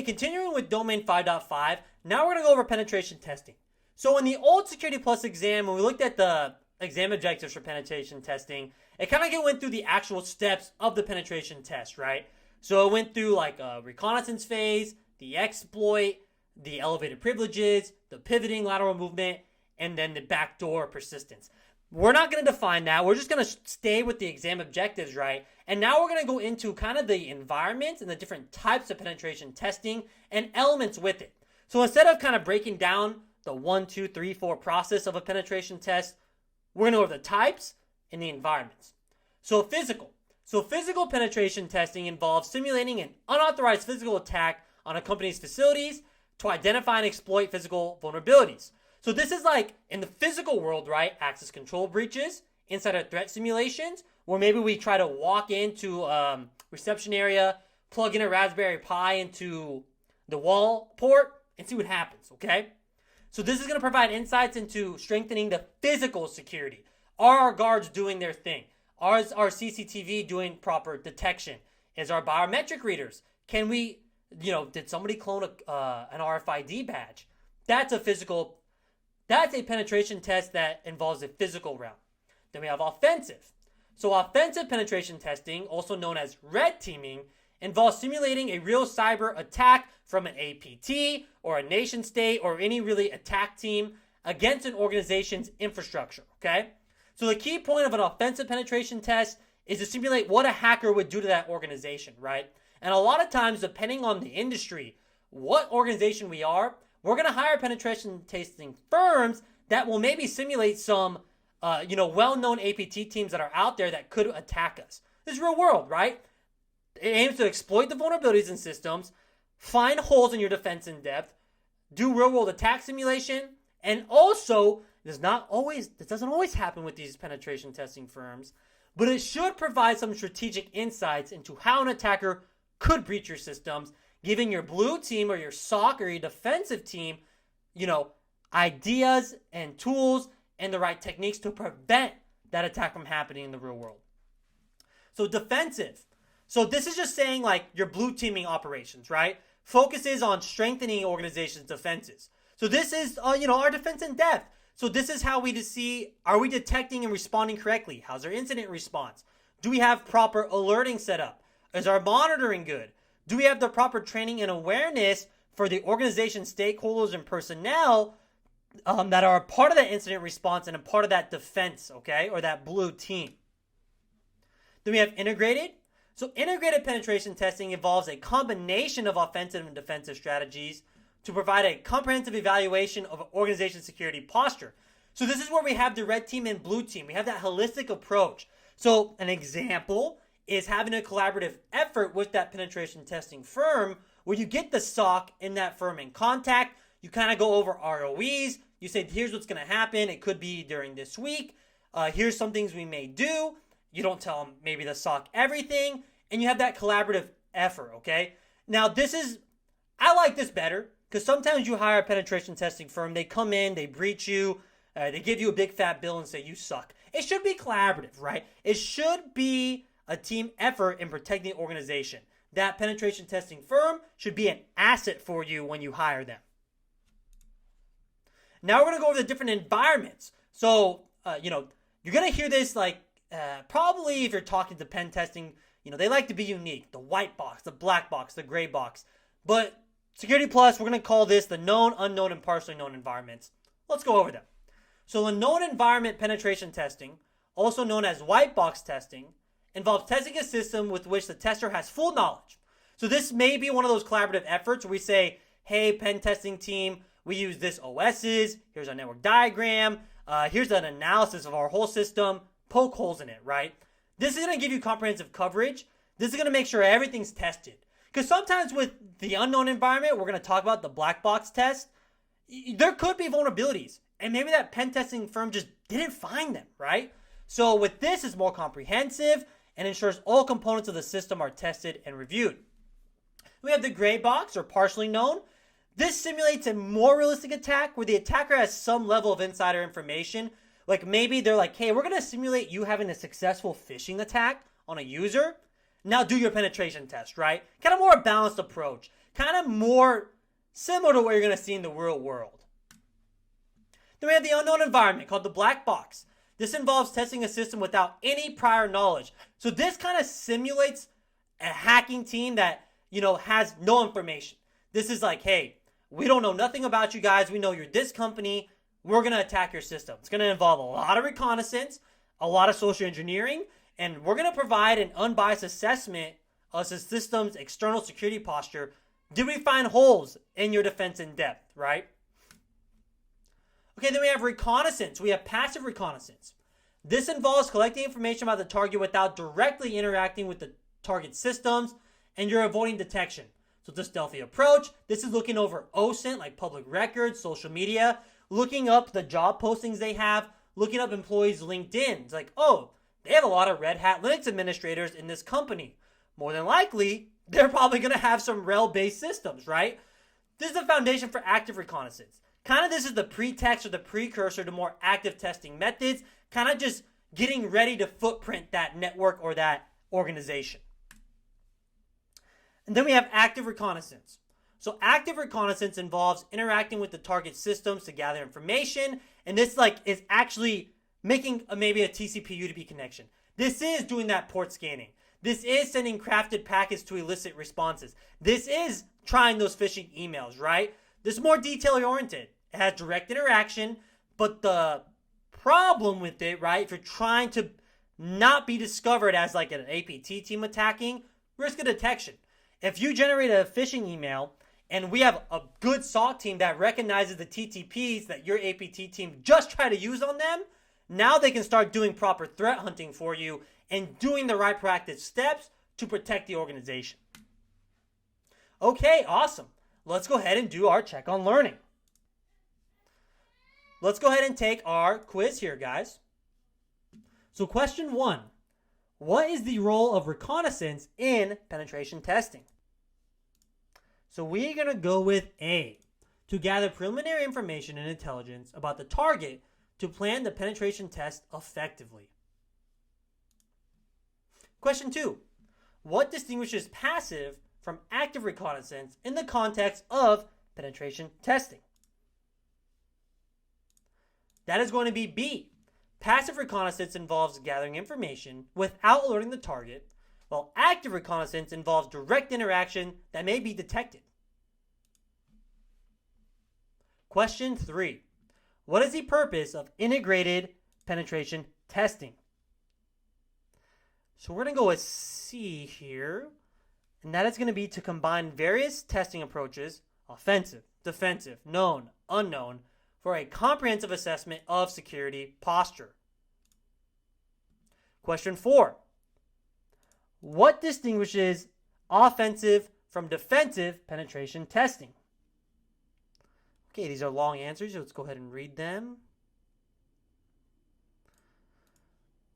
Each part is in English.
Okay, continuing with domain 5.5, now we're going to go over penetration testing. So in the old Security Plus exam, when we looked at the exam objectives for penetration testing, it kind of went through the actual steps of the penetration test, right? So it went through like a reconnaissance phase, the exploit, the elevated privileges, the pivoting lateral movement, and then the backdoor persistence. We're not going to define that. We're just going to stay with the exam objectives, right? And now we're going to go into kind of the environments and the different types of penetration testing and elements with it. So instead of kind of breaking down the 1, 2, 3, 4 process of a penetration test, we're going to go over the types and the environments. So physical penetration testing involves simulating an unauthorized physical attack on a company's facilities to identify and exploit physical vulnerabilities. So this is like in the physical world, right? Access control breaches, insider threat simulations, where maybe we try to walk into reception area, plug in a Raspberry Pi into the wall port, and see what happens, okay? So this is going to provide insights into strengthening the physical security. Are our guards doing their thing? Is our CCTV doing proper detection? Is our biometric readers? Can we, did somebody clone an RFID badge? That's a penetration test that involves a physical realm. Then we have offensive. So offensive penetration testing, also known as red teaming, involves simulating a real cyber attack from an APT or a nation state or any really attack team against an organization's infrastructure, okay? So the key point of an offensive penetration test is to simulate what a hacker would do to that organization, right? And a lot of times, depending on the industry, what organization we are, we're going to hire penetration testing firms that will maybe simulate some, well-known APT teams that are out there that could attack us. This is real world, right? It aims to exploit the vulnerabilities in systems, find holes in your defense in depth, do real-world attack simulation, and also, this doesn't always happen with these penetration testing firms, but it should provide some strategic insights into how an attacker could breach your systems, giving your blue team or your SOC or your defensive team, ideas and tools and the right techniques to prevent that attack from happening in the real world. So defensive. So this is just saying like your blue teaming operations, right? Focuses on strengthening organizations' defenses. So this is, our defense in depth. So this is how we see, are we detecting and responding correctly? How's our incident response? Do we have proper alerting set up? Is our monitoring good? Do we have the proper training and awareness for the organization stakeholders and personnel that are a part of that incident response and a part of that defense, okay, or that blue team? Then we have integrated. So integrated penetration testing involves a combination of offensive and defensive strategies to provide a comprehensive evaluation of an organization's security posture. So this is where we have the red team and blue team. We have that holistic approach. So an example is having a collaborative effort with that penetration testing firm where you get the SOC in that firm in contact. You kind of go over ROEs. You say, here's what's going to happen. It could be during this week. Here's some things we may do. You don't tell them maybe the SOC everything. And you have that collaborative effort, okay? Now, I like this better because sometimes you hire a penetration testing firm. They come in, they breach you. They give you a big fat bill and say, you suck. It should be collaborative, right? It should be a team effort in protecting the organization. That penetration testing firm should be an asset for you when you hire them. Now we're going to go over the different environments. So, you're going to hear this probably if you're talking to pen testing, they like to be unique. The white box, the black box, the gray box. But Security Plus, we're going to call this the known, unknown, and partially known environments. Let's go over them. So the known environment penetration testing, also known as white box testing, involves testing a system with which the tester has full knowledge. So this may be one of those collaborative efforts where we say, hey, pen testing team, we use this OSs, here's our network diagram, here's an analysis of our whole system, poke holes in it, right? This is going to give you comprehensive coverage. This is going to make sure everything's tested. Because sometimes with the unknown environment, we're going to talk about the black box test, there could be vulnerabilities. And maybe that pen testing firm just didn't find them, right? So with this, it's more comprehensive and ensures all components of the system are tested and reviewed. We have the gray box, or partially known. This simulates a more realistic attack where the attacker has some level of insider information. Like maybe they're like, hey, we're going to simulate you having a successful phishing attack on a user. Now do your penetration test, right? Kind of more a balanced approach. kind of more similar to what you're going to see in the real world. Then we have the unknown environment called the black box. This involves testing a system without any prior knowledge. So this kind of simulates a hacking team that, has no information. This is like, hey, we don't know nothing about you guys. We know you're this company. We're going to attack your system. It's going to involve a lot of reconnaissance, a lot of social engineering, and we're going to provide an unbiased assessment of the system's external security posture. Did we find holes in your defense in depth, right? Okay, then we have reconnaissance. We have passive reconnaissance. This involves collecting information about the target without directly interacting with the target systems, and you're avoiding detection. So it's a stealthy approach. This is looking over OSINT, like public records, social media, looking up the job postings they have, looking up employees' LinkedIn. It's like, oh, they have a lot of Red Hat Linux administrators in this company. More than likely, they're probably going to have some RHEL-based systems, right? This is the foundation for active reconnaissance. Kind of this is the pretext or the precursor to more active testing methods, kind of just getting ready to footprint that network or that organization. And then we have active reconnaissance. So active reconnaissance involves interacting with the target systems to gather information, and this is actually making maybe a TCP UDP connection. This is doing that port scanning. This is sending crafted packets to elicit responses. This is trying those phishing emails, right? This is more detail-oriented. It has direct interaction, but the problem with it, right, if you're trying to not be discovered as like an APT team attacking, risk of detection. If you generate a phishing email and we have a good SOC team that recognizes the TTPs that your APT team just tried to use on them, now they can start doing proper threat hunting for you and doing the right proactive steps to protect the organization. Okay, awesome. Let's go ahead and do our check on learning. Let's go ahead and take our quiz here, guys. So question 1, what is the role of reconnaissance in penetration testing? So we're going to go with A, to gather preliminary information and intelligence about the target to plan the penetration test effectively. Question 2, what distinguishes passive from active reconnaissance in the context of penetration testing? That is going to be B. Passive reconnaissance involves gathering information without alerting the target, while active reconnaissance involves direct interaction that may be detected. Question 3. What is the purpose of integrated penetration testing? So we're going to go with C here, and that is going to be to combine various testing approaches, offensive, defensive, known, unknown, for a comprehensive assessment of security posture. Question 4. What distinguishes offensive from defensive penetration testing? Okay, these are long answers, so let's go ahead and read them.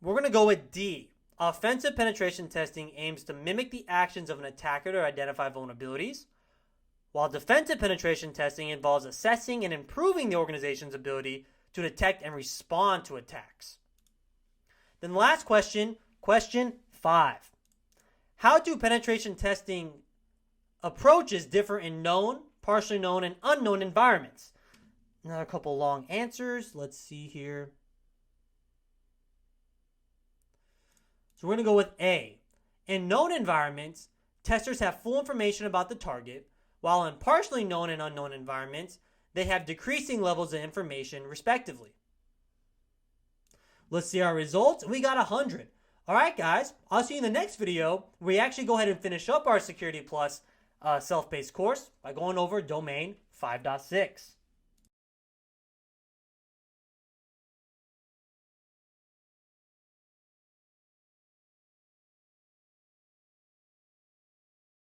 We're going to go with D. Offensive penetration testing aims to mimic the actions of an attacker to identify vulnerabilities, while defensive penetration testing involves assessing and improving the organization's ability to detect and respond to attacks. Then the last question, question 5. How do penetration testing approaches differ in known, partially known, and unknown environments? Another couple long answers. Let's see here. So we're going to go with A. In known environments, testers have full information about the target, while in partially known and unknown environments, they have decreasing levels of information, respectively. Let's see our results. We got 100. All right, guys. I'll see you in the next video where we actually go ahead and finish up our Security Plus self-paced course by going over Domain 5.6.